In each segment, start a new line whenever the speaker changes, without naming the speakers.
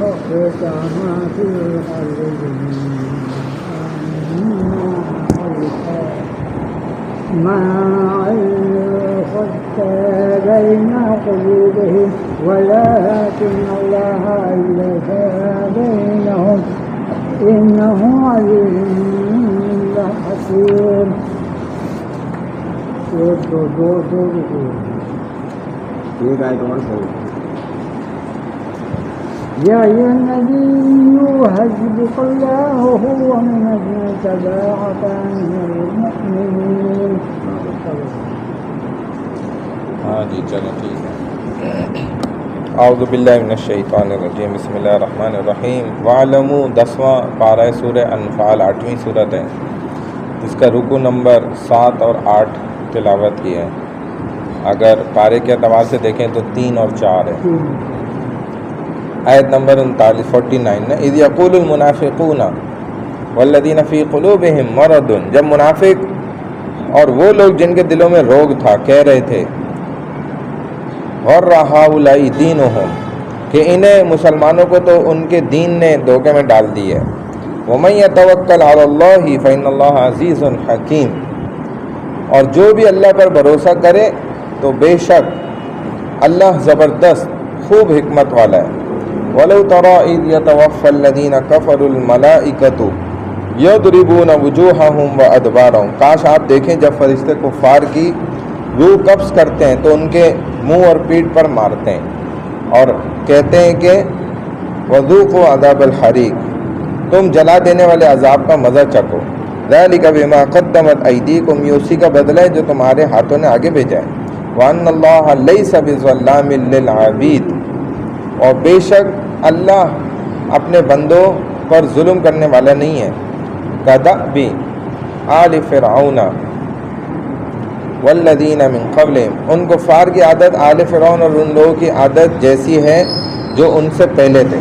وخفت ما في قلبهم ما خفت بين قلوبهم ولكن الله ألف بينهم إنه عليم حكيم.
ایک آیت اور پڑھو.
يا أيها النبي حسبك الله ومن اتبعك من المؤمنين.
ہاں جی چلیں ٹھیک ہے. اعوذ باللہ من الشیطان الرجیم بسم اللہ الرحمن الرحیم. وَاعْلَمُوا 10واں پارہ سورہ انفال 8ویں صورت ہے. اس کا رکوع نمبر 7 اور 8 تلاوت کی ہے. اگر پارے کے اعتبار سے دیکھیں تو 3 اور 4 ہے. آیت نمبر 49 ہے. اذ یقول المنافقون والذین فی قلوبہم مرض. جب منافق اور وہ لوگ جن کے دلوں میں روگ تھا کہہ رہے تھے غر ہؤلاء دینہم کہ انہیں مسلمانوں کو تو ان کے دین نے دھوکے میں ڈال دی ہے. ومن یتوکل علی اللہ فإن اللہ عزیز حکیم. اور جو بھی اللہ پر بھروسہ کرے تو بے شک اللہ زبردست خوب حکمت والا ہے. وَلَوْ تَرَى إِذْ يَتَوَفَّى الَّذِينَ كَفَرُوا الْمَلَائِكَةُ يَضْرِبُونَ وُجُوهَهُمْ وَأَدْبَارَهُمْ. کاش آپ دیکھیں جب فرشتے کفار کی روح قبض کرتے ہیں تو ان کے منہ اور پیٹھ پر مارتے ہیں اور کہتے ہیں کہ وَذُوقُوا عَذَابَ الْحَرِيقِ. تم جلا دینے والے عذاب کا مزہ چکھو. ذَلِكَ بِمَا قَدَّمَتْ أَيْدِيكُمْ. یہ اسی کا بدلہ ہے جو تمہارے ہاتھوں نے آگے بھیجا ہے. وَأَنَّ اللَّهَ لَيْسَ بِظَلَّامٍ لِّلْعَبِيدِ. اور بے شک اللہ اپنے بندوں پر ظلم کرنے والا نہیں ہے. كَدَأْبِ آلِ فِرْعَوْنَ وَالَّذِينَ مِن قَبْلِهِمْ. ان کفار کی عادت آل فرعون اور ان لوگوں کی عادت جیسی ہے جو ان سے پہلے تھے.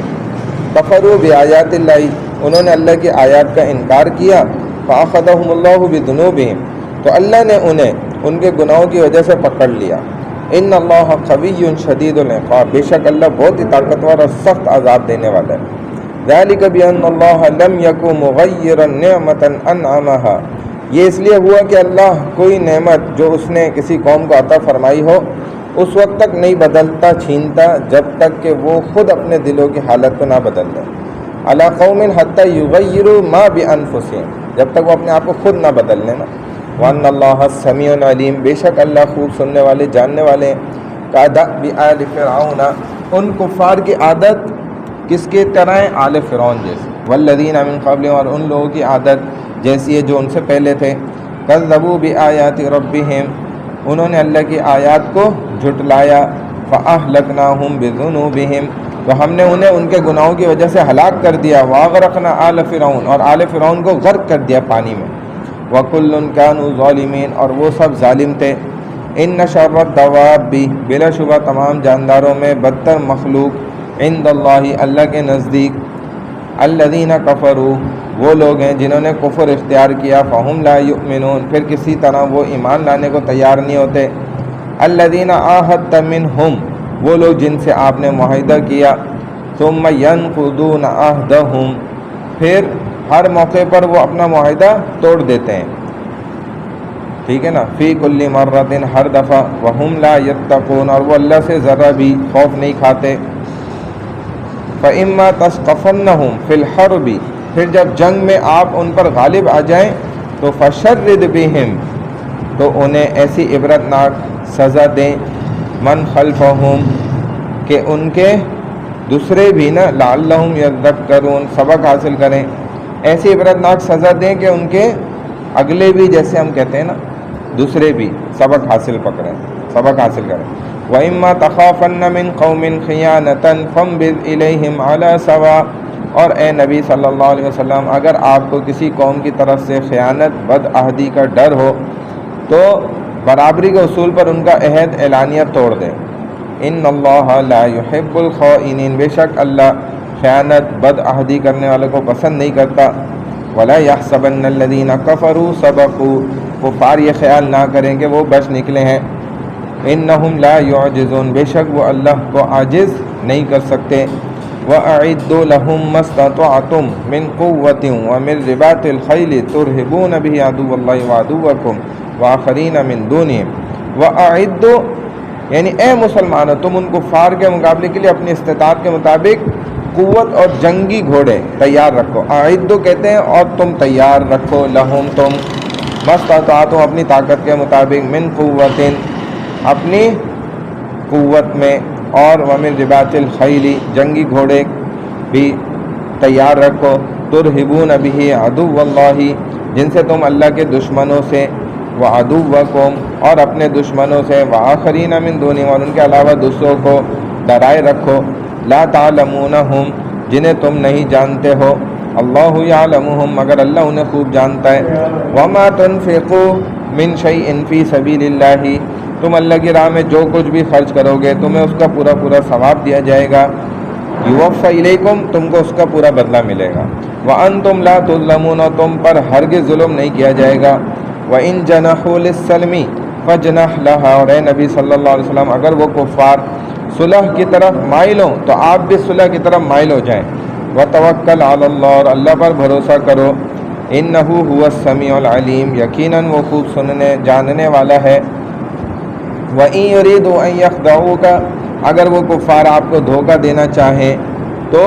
کفروا بآیات اللہ. انہوں نے اللہ کی آیات کا انکار کیا. فأخذهم اللہ بذنوبہم. تو اللہ نے انہیں ان کے گناہوں کی وجہ سے پکڑ لیا. ان اللہ قوی شدید العقاب. بے شک اللہ بہت ہی طاقتور اور سخت عذاب دینے والا ہے. ذلک بأن اللہ لم یکن مغیرا نعمتا انعمها. یہ اس لیے ہوا کہ اللہ کوئی نعمت جو اس نے کسی قوم کو عطا فرمائی ہو اس وقت تک نہیں بدلتا چھینتا جب تک کہ وہ خود اپنے دلوں کی حالت کو نہ بدل دیں. علی قوم حتی یغیروا ما بانفسہم. جب تک وہ اپنے آپ کو خود نہ بدل لیں نا. وَأَنَّ اللَّهَ سَمِيعٌ عَلِيمٌ. بے شک اللہ خوب سننے والے جاننے والے ہیں. كَدَأْبِ آلِ فِرْعَوْنَ. ان کفار کی عادت کس کے طرح ہے؟ آل فرعون جیسے. وَالَّذِينَ مِن قَبْلِهِمْ. اور ان لوگوں کی عادت جیسی ہے جو ان سے پہلے تھے. كَذَّبُوا بِآيَاتِ رَبِّهِمْ. انہوں نے اللہ کی آیات کو جھٹلایا. فَأَهْلَكْنَاهُمْ بِذُنُوبِهِمْ. تو ہم نے انہیں ان کے گناہوں کی وجہ سے ہلاک کر دیا. وَأَغْرَقْنَا آلَ فِرْعَوْنَ. اور آل فرعون کو غرق کر دیا پانی میں. وَكُلٌّ كَانُوا ظَالِمِينَ. اور وہ سب ظالم تھے. إِنَّ شَرَّ الدَّوَابِّ. بلا شبہ تمام جانداروں میں بدتر مخلوق عند اللہ اللہ کے نزدیک الذین کفروا. وہ لوگ ہیں جنہوں نے کفر اختیار کیا. فَهُمْ لَا يُؤْمِنُونَ. پھر کسی طرح وہ ایمان لانے کو تیار نہیں ہوتے. الذین عاہدت منہم. وہ لوگ جن سے آپ نے معاہدہ کیا. ثم ينقضون عہدہم. پھر ہر موقع پر وہ اپنا معاہدہ توڑ دیتے ہیں. ٹھیک ہے نا. فی کل مرۃ. ہر دفعہ. وہم لا یتقون. اور وہ اللہ سے ذرا بھی خوف نہیں کھاتے. فإما تثقفنہم فی الحرب. پھر جب جنگ میں آپ ان پر غالب آ جائیں تو فشرد بہم. تو انہیں ایسی عبرتناک سزا دیں. من خلفہم. کہ ان کے دوسرے بھی نا لعلہم یذکرون. سبق حاصل کریں. ایسی عبرتناک سزا دیں کہ ان کے اگلے بھی جیسے ہم کہتے ہیں نا دوسرے بھی سبق حاصل کریں. وَإِمَّا تَخَافَنَّ مِن قَوْمٍ خِيَانَةً فَانبِذْ إِلَيْهِمْ عَلَى سَوَاءٍ. اور اے نبی صلی اللہ علیہ وسلم اگر آپ کو کسی قوم کی طرف سے خیانت بد عہدی کا ڈر ہو تو برابری کے اصول پر ان کا عہد اعلانیہ توڑ دیں. ان اللہ لا يحب الخائنین. بے شک اللہ خیانت بد عہدی کرنے والوں کو پسند نہیں کرتا. ولا يحسبن الذين كفروا سبقوا. کفار یہ خیال نہ کریں کہ وہ بچ نکلے ہیں. انہم لا يعجزون. بے شک وہ اللہ کو عاجز نہیں کر سکتے. وَأَعِدُّوا لَهُم مَّا اسْتَطَعْتُم مِّن قُوَّةٍ وَمِن رِّبَاطِ الْخَيْلِ تُرْهِبُونَ بِهِ عَدُوَّ اللَّهِ وَعَدُوَّكُمْ وَآخَرِينَ مِن دُونِهِمْ وَأَعِدُّوا یعنی اے مسلمانوں تم ان کفار کے مقابلے کے لیے اپنی استطاعت کے مطابق قوت اور جنگی گھوڑے تیار رکھو. اعدوا کہتے ہیں اور تم تیار رکھو لہم تم مستطاعتم اپنی طاقت کے مطابق من قوت اپنی قوت میں اور ومن رباط الخیل جنگی گھوڑے بھی تیار رکھو. ترہبون بہ عدو اللہ جن سے تم اللہ کے دشمنوں سے وعدوکم اور اپنے دشمنوں سے وآخرین من دونہم اور ان کے علاوہ دوسروں کو ڈرائے رکھو. لا تعلمونہم جنہیں تم نہیں جانتے ہو اللہ یعلمہم مگر اللہ انہیں خوب جانتا ہے. وما تنفقوا من شیء فی سبیل اللہ تم اللہ کی راہ میں جو کچھ بھی خرچ کرو گے تمہیں اس کا پورا پورا ثواب دیا جائے گا. یوفی الیکم تم کو اس کا پورا بدلہ ملے گا. وانتم لا تظلمون تم پر ہرگز ظلم نہیں کیا جائے گا. وَإِن جَنَحُوا لِلسَّلْمِ فَاجْنَحْ لَهَا اور اے نبی صلی اللہ علیہ وسلم اگر وہ کفار صلح کی طرف مائل ہوں تو آپ بھی صلح کی طرف مائل ہو جائیں. وَتَوَكَّلْ عَلَى اللَّهِ اور اللہ پر بھروسہ کرو. إِنَّهُ هُوَ السَّمِيعُ الْعَلِيمُ یقیناً وہ خوب سننے جاننے والا ہے. وَإِن يُرِيدُوا أَن يَخْدَعُوكَ اگر وہ کفار آپ کو دھوکہ دینا چاہیں تو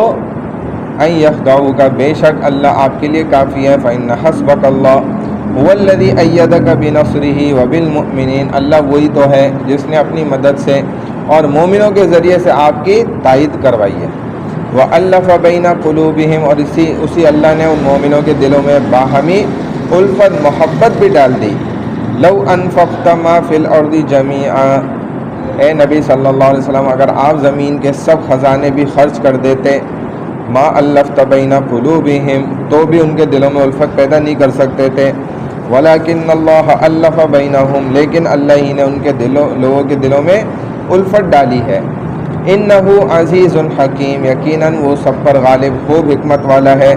أَن يَخْدَعُوكَ بے شک اللہ آپ کے لیے کافی ہے. فَإِنَّ حَسْبَكَ اللَّهُ هُوَ الَّذِي أَيَّدَكَ بِنَصْرِهِ وَبِالْمُؤْمِنِينَ اللہ وہی تو ہے جس نے اپنی مدد سے اور مومنوں کے ذریعے سے آپ کی تائید کروائی ہے. وَأَلَّفَ بَيْنَ قُلُوبِهِمْ اور اسی اللہ نے ان مومنوں کے دلوں میں باہمی الفت محبت بھی ڈال دی. لَوْ أَنفَقْتَ مَا فِي الْأَرْضِ جَمِيعًا اے نبی صلی اللہ علیہ وسلم اگر آپ زمین کے سب خزانے بھی خرچ کر دیتے ما الفت بین قلوبہم تو بھی ان کے دلوں میں الفت پیدا نہیں کر سکتے تھے. ولیکن اللہ الف بینہم لیکن اللہ ہی نے ان کے لوگوں کے دلوں میں الفت ڈالی ہے. انہ عزیز حکیم یقیناً وہ سب پر غالب خوب حکمت والا ہے.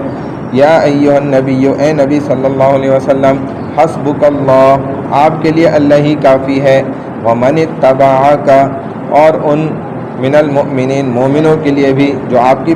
یا ایھا النبی اے نبی صلی اللہ علیہ وسلم حسبک اللہ آپ کے لیے اللہ ہی کافی ہے. ومن اتبعک اور ان من المؤمنین مومنوں کے لیے بھی جو آپ کی